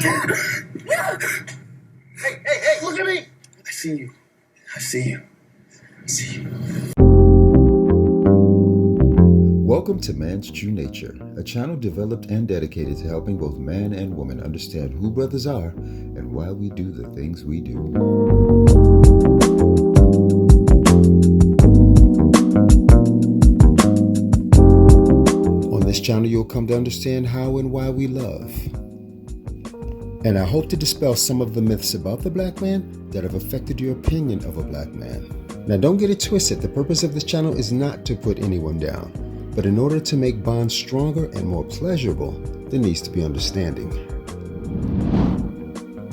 Hey, look at me! I see you. I see you. I see you. Welcome to Man's True Nature, a channel developed and dedicated to helping both man and woman understand who brothers are and why we do the things we do. On this channel, you'll come to understand how and why we love. And I hope to dispel some of the myths about the black man that have affected your opinion of a black man. Now, don't get it twisted. The purpose of this channel is not to put anyone down. But in order to make bonds stronger and more pleasurable, there needs to be understanding.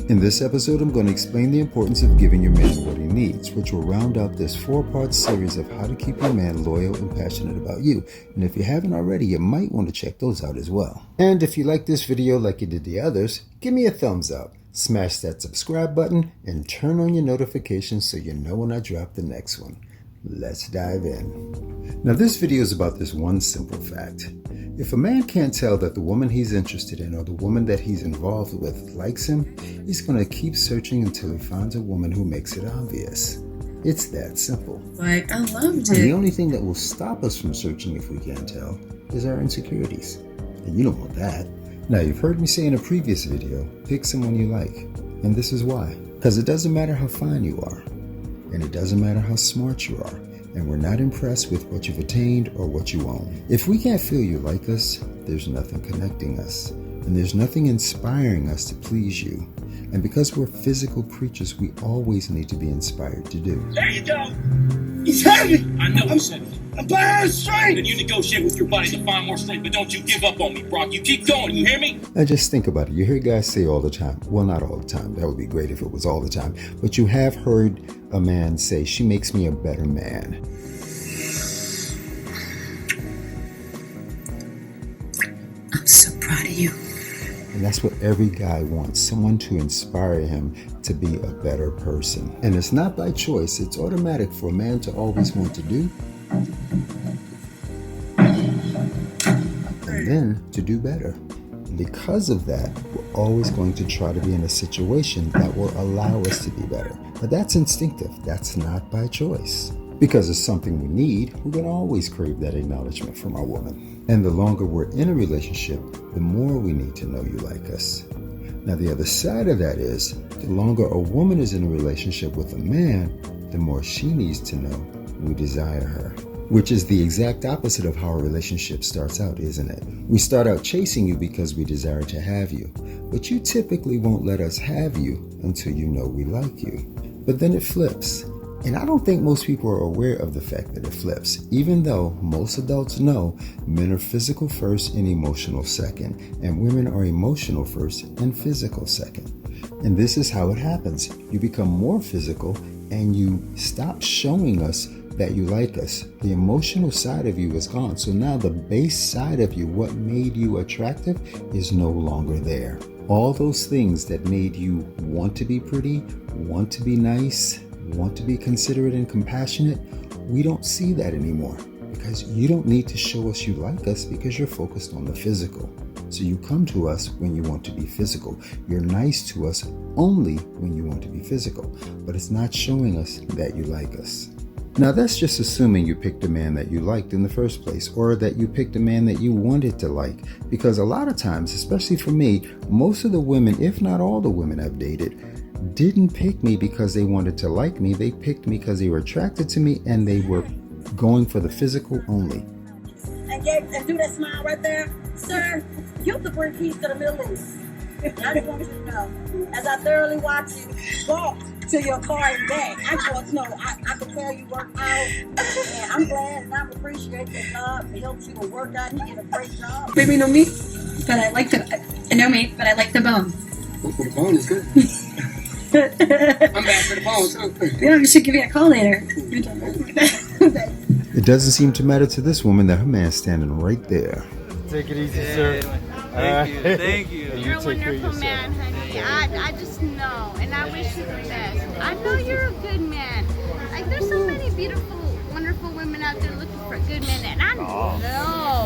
In this episode, I'm going to explain the importance of giving your man what he needs, which will round out this 4-part series of how to keep your man loyal and passionate about you. And if you haven't already, you might want to check those out as well. And if you like this video like you did the others, give me a thumbs up, smash that subscribe button, and turn on your notifications so you know when I drop the next one. Let's dive in. Now, this video is about this one simple fact. If a man can't tell that the woman he's interested in or the woman that he's involved with likes him, he's going to keep searching until he finds a woman who makes it obvious. It's that simple. I loved it. And the only thing that will stop us from searching if we can't tell is our insecurities. And you don't want that. Now, you've heard me say in a previous video, pick someone you like. And this is why. Because it doesn't matter how fine you are. And it doesn't matter how smart you are, and we're not impressed with what you've attained or what you own. If we can't feel you like us, there's nothing connecting us, and there's nothing inspiring us to please you. And because we're physical creatures, we always need to be inspired to do. There you go! He's heavy! I know you said it. I'm buying strength! Then you negotiate with your body to find more strength, but don't you give up on me, Brock. You keep going, you hear me? Now just think about it. You hear guys say all the time, well, not all the time. That would be great if it was all the time. But you have heard a man say, she makes me a better man. I'm so proud of you. And that's what every guy wants, someone to inspire him to be a better person. And it's not by choice, it's automatic for a man to always want to do and then to do better. And because of that, we're always going to try to be in a situation that will allow us to be better. But that's instinctive, that's not by choice. Because it's something we need, we're going to always crave that acknowledgement from our woman. And the longer we're in a relationship, the more we need to know you like us. Now, the other side of that is, the longer a woman is in a relationship with a man, the more she needs to know we desire her. Which is the exact opposite of how a relationship starts out, isn't it? We start out chasing you because we desire to have you. But you typically won't let us have you until you know we like you. But then it flips. And I don't think most people are aware of the fact that it flips, even though most adults know men are physical first and emotional second, and women are emotional first and physical second. And this is how it happens. You become more physical and you stop showing us that you like us. The emotional side of you is gone. So now the base side of you, what made you attractive, is no longer there. All those things that made you want to be pretty, want to be nice, want to be considerate and compassionate, we don't see that anymore because you don't need to show us you like us because you're focused on the physical. So you come to us when you want to be physical. You're nice to us only when you want to be physical, but it's not showing us that you like us. Now that's just assuming you picked a man that you liked in the first place, or that you picked a man that you wanted to like, because a lot of times, especially for me, most of the women, if not all the women I've dated, didn't pick me because they wanted to like me. They picked me because they were attracted to me and they were going for the physical only. And do that smile right there. Sir, you have to bring keys to the Middle East. I just want you to know, as I thoroughly watch you walk to your car and back, I just want to know, I can tell you work out, and I'm glad and I appreciate that God helps you to work out. You did a great job. Baby, no meat, but I like the bone. The bone is good. I'm back for the bone too. You should give me a call later. It doesn't seem to matter to this woman that her man's standing right there. Take it easy, sir. Thank you. And You're a take care of wonderful yourself. man, honey. I just know, and I wish you the best. I know you're a good man. Like, there's so many beautiful, wonderful women out there looking for a good man, and I know.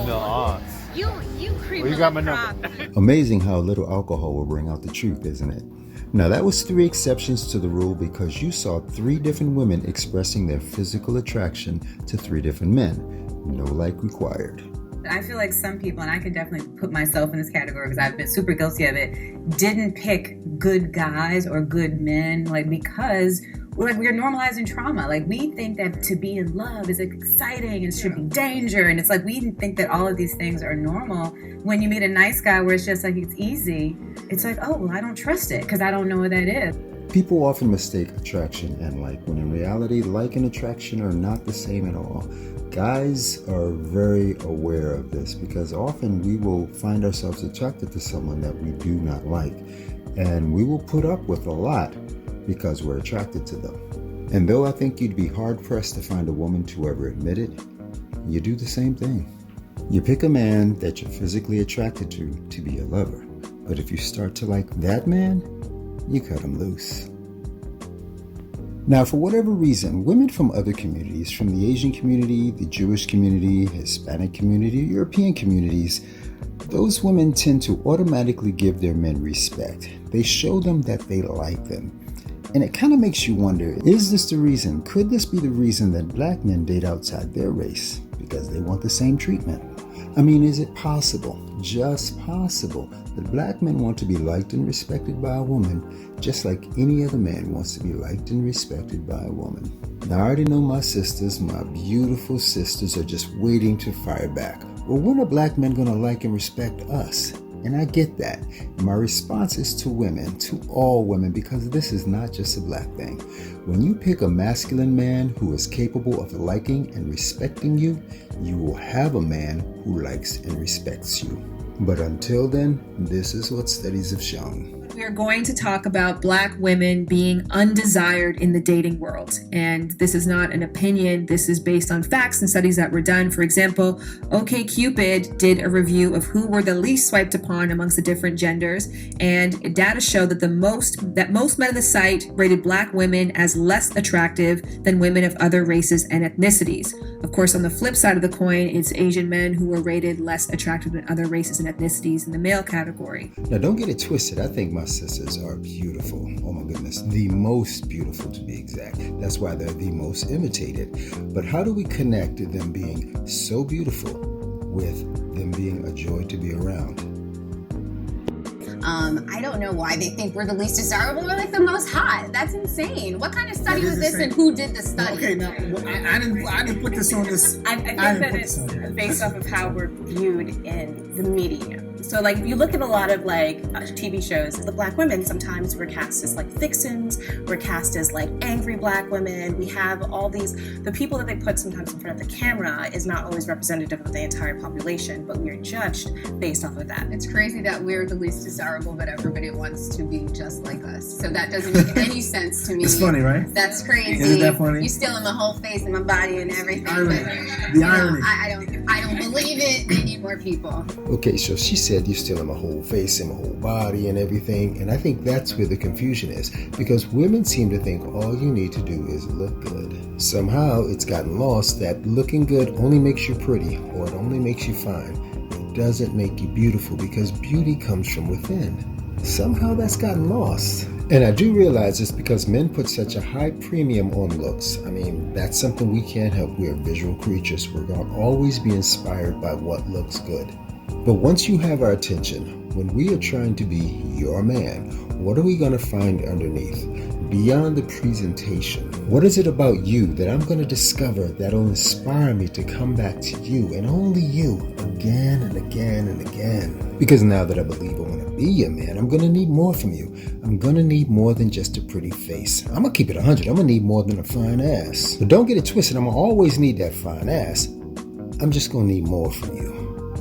No. You creep. Well, you got my number. Amazing how little alcohol will bring out the truth, isn't it? Now, that was 3 exceptions to the rule because you saw 3 different women expressing their physical attraction to 3 different men. No like required. I feel like some people, and I can definitely put myself in this category because I've been super guilty of it, didn't pick good guys or good men, like because we're normalizing trauma. Like we think that to be in love is exciting and it should be danger. And it's like we think that all of these things are normal. When you meet a nice guy where it's just like it's easy, it's like, oh, well, I don't trust it because I don't know what that is. People often mistake attraction and like, when in reality, like and attraction are not the same at all. Guys are very aware of this because often we will find ourselves attracted to someone that we do not like. And we will put up with a lot because we're attracted to them. And though I think you'd be hard-pressed to find a woman to ever admit it, you do the same thing. You pick a man that you're physically attracted to be a lover. But if you start to like that man, you cut him loose. Now, for whatever reason, women from other communities, from the Asian community, the Jewish community, Hispanic community, European communities, those women tend to automatically give their men respect. They show them that they like them. And it kind of makes you wonder, is this the reason? Could this be the reason that black men date outside their race? Because they want the same treatment. I mean, is it possible, just possible, that black men want to be liked and respected by a woman just like any other man wants to be liked and respected by a woman? Now, I already know my sisters, my beautiful sisters, are just waiting to fire back. Well, when are black men going to like and respect us? And I get that. My response is to women, to all women, because this is not just a black thing. When you pick a masculine man who is capable of liking and respecting you, you will have a man who likes and respects you. But until then, this is what studies have shown. We are going to talk about black women being undesired in the dating world. And this is not an opinion. This is based on facts and studies that were done. For example, OkCupid did a review of who were the least swiped upon amongst the different genders. And data show that most men on the site rated black women as less attractive than women of other races and ethnicities. Of course, on the flip side of the coin, it's Asian men who were rated less attractive than other races and ethnicities in the male category. Now, don't get it twisted. I think my sisters are beautiful. Oh my goodness, the most beautiful to be exact. That's why they're the most imitated. But how do we connect to them being so beautiful with them being a joy to be around? I don't know why they think we're the least desirable. We're like the most hot. That's insane. What kind of study was this and who did the study? Okay, now I didn't put this on this. I think that it's based off of how we're viewed in the media. So like if you look at a lot of like TV shows, the black women sometimes were cast as like vixens, we're cast as like angry black women. We have all these, the people that they put sometimes in front of the camera is not always representative of the entire population, but we're judged based off of that. It's crazy that we're the least desirable, but everybody wants to be just like us. So that doesn't make any sense to me. It's funny, right? That's crazy. Isn't that funny? You're stealing my whole face and my body and everything. The irony. I don't believe it. They need more people. Okay, so she said you're stealing my whole face and my whole body and everything, and I think that's where the confusion is, because women seem to think all you need to do is look good. Somehow it's gotten lost that looking good only makes you pretty, or it only makes you fine. It doesn't make you beautiful, because beauty comes from within. Somehow that's gotten lost. And I do realize it's because men put such a high premium on looks. I mean, that's something we can't help. We are visual creatures. We're going to always be inspired by what looks good. But once you have our attention, when we are trying to be your man, what are we going to find underneath? Beyond the presentation, what is it about you that I'm going to discover that'll inspire me to come back to you and only you again and again and again? Because now that I believe I want to be your man, I'm going to need more from you. I'm going to need more than just a pretty face. I'm going to keep it 100. I'm going to need more than a fine ass. But don't get it twisted. I'm going to always need that fine ass. I'm just going to need more from you.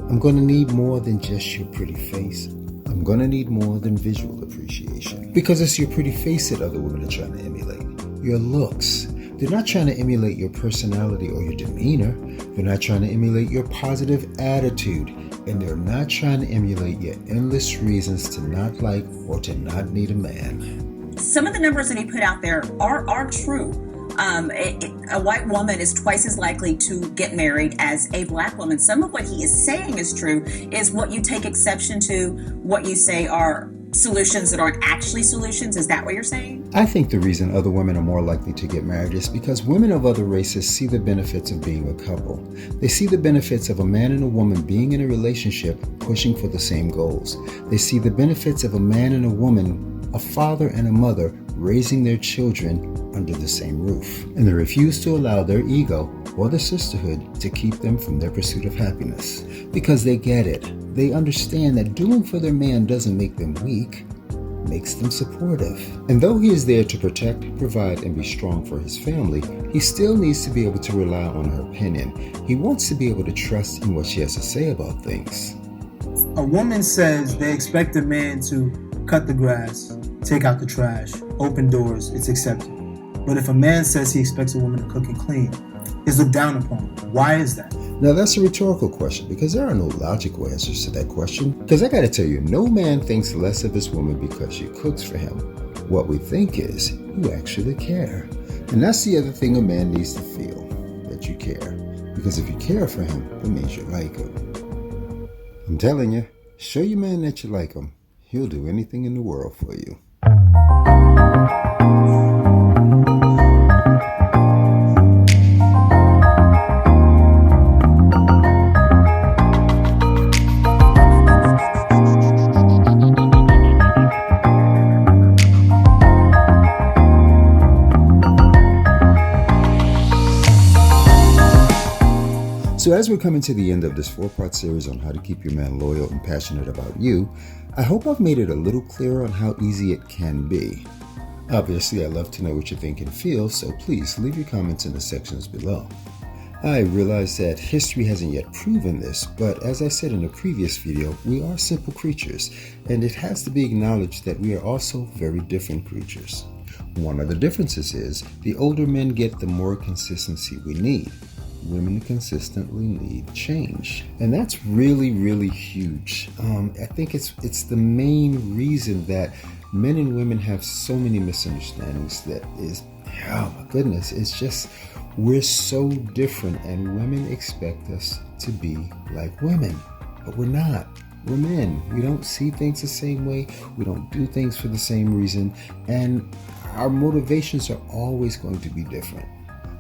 I'm going to need more than just your pretty face. I'm going to need more than visual appreciation. Because it's your pretty face that other women are trying to emulate. Your looks. They're not trying to emulate your personality or your demeanor. They're not trying to emulate your positive attitude. And they're not trying to emulate your endless reasons to not like or to not need a man. Some of the numbers that he put out there are true. A white woman is twice as likely to get married as a black woman. Some of what he is saying is true, is what you take exception to, what you say are solutions that aren't actually solutions. Is that what you're saying? I think the reason other women are more likely to get married is because women of other races see the benefits of being a couple. They see the benefits of a man and a woman being in a relationship pushing for the same goals. They see the benefits of a man and a woman, a father and a mother, raising their children under the same roof. And they refuse to allow their ego or their sisterhood to keep them from their pursuit of happiness. Because they get it. They understand that doing for their man doesn't make them weak, makes them supportive. And though he is there to protect, provide, and be strong for his family, he still needs to be able to rely on her opinion. He wants to be able to trust in what she has to say about things. A woman says they expect a man to cut the grass, take out the trash, open doors, it's accepted. But if a man says he expects a woman to cook and clean, it's looked down upon. Why is that? Now that's a rhetorical question because there are no logical answers to that question. Because I gotta tell you, no man thinks less of his woman because she cooks for him. What we think is, you actually care. And that's the other thing a man needs to feel, that you care. Because if you care for him, it means you like him. I'm telling you, show your man that you like him. He'll do anything in the world for you. So as we're coming to the end of this 4-part series on how to keep your man loyal and passionate about you, I hope I've made it a little clearer on how easy it can be. Obviously, I love to know what you think and feel, so please leave your comments in the sections below. I realize that history hasn't yet proven this, but as I said in a previous video, we are simple creatures, and it has to be acknowledged that we are also very different creatures. One of the differences is, the older men get, the more consistency we need. Women consistently need change. And that's really, really huge. I think it's the main reason that men and women have so many misunderstandings. That is, oh my goodness, it's just, we're so different, and women expect us to be like women, but we're not. We're men. We don't see things the same way. We don't do things for the same reason. And our motivations are always going to be different.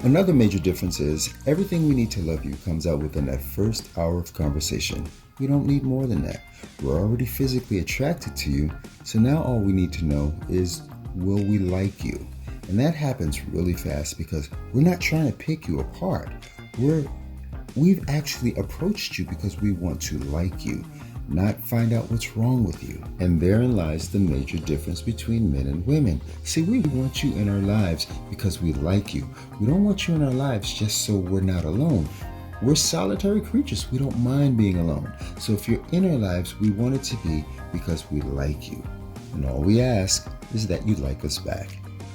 Another major difference is everything we need to love you comes out within that first hour of conversation. We don't need more than that. We're already physically attracted to you, so now all we need to know is, will we like you? And that happens really fast because we're not trying to pick you apart. We've actually approached you because we want to like you, not find out what's wrong with you. And therein lies the major difference between men and women. See, we want you in our lives because we like you. We don't want you in our lives just so we're not alone. We're solitary creatures. We don't mind being alone. So if you're in our lives, we want it to be because we like you. And all we ask is that you like us back.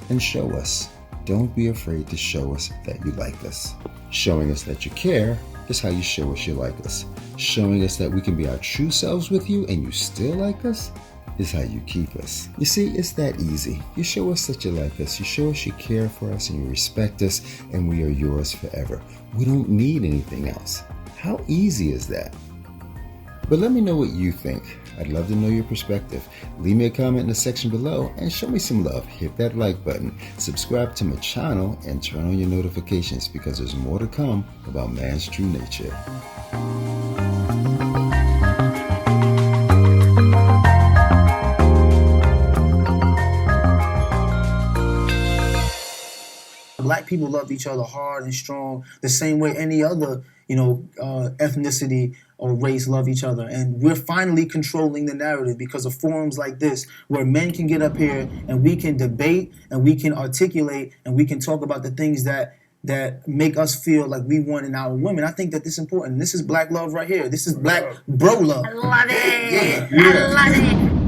And show us. Don't be afraid to show us that you like us. Showing us that you care is how you show us you like us. Showing us that we can be our true selves with you and you still like us is how you keep us. You see, it's that easy. You show us that you like us. You show us you care for us and you respect us, and we are yours forever. We don't need anything else. How easy is that? But let me know what you think. I'd love to know your perspective. Leave me a comment in the section below and show me some love. Hit that like button, subscribe to my channel, and turn on your notifications because there's more to come about man's true nature. Black people love each other hard and strong, the same way any other, ethnicity or race love each other. And we're finally controlling the narrative because of forums like this, where men can get up here and we can debate and we can articulate and we can talk about the things that make us feel like we want in our women. I think that this is important. This is black love right here. This is black bro love. I love it. Yeah. I love it.